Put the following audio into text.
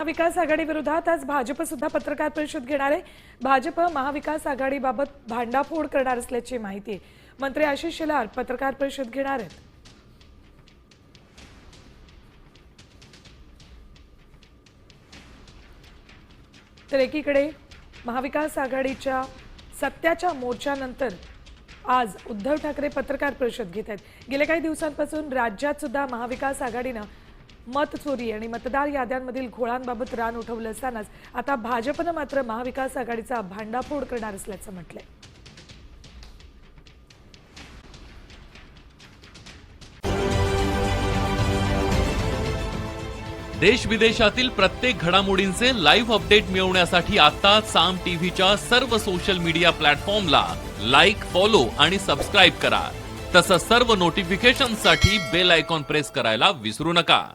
महाविकास आघाडी विरोधात आज भाजप सुद्धा पत्रकार परिषद घेणार आहे। भाजप महाविकास आघाडीबाबत भांडाफोड करणार असल्याची माहिती आहे। मंत्री आशिष शेलार पत्रकार परिषद घेणार आहेत। तर एकीकडे महाविकास आघाडीच्या सत्याच्या मोर्चानंतर आज उद्धव ठाकरे पत्रकार परिषद घेत आहेत। गेल्या काही दिवसांपासून राज्यात सुद्धा महाविकास आघाडीने मत चोरी आणि मतदार याद्यांमधील घोळांबाबत रान उठवलं असतानाच आता भाजपने मात्र महाविकास आघाडीचा भांडाफोड करणार असल्याचं म्हटलंय। देश विदेशातील प्रत्येक घडामोडींचे लाईव्ह अपडेट मिळवण्यासाठी आता साम टीव्हीच्या सर्व सोशल मीडिया प्लॅटफॉर्मला लाईक, फॉलो आणि सबस्क्राइब करा। तसंच सर्व नोटिफिकेशनसाठी बेल आयकॉन प्रेस करायला विसरू नका।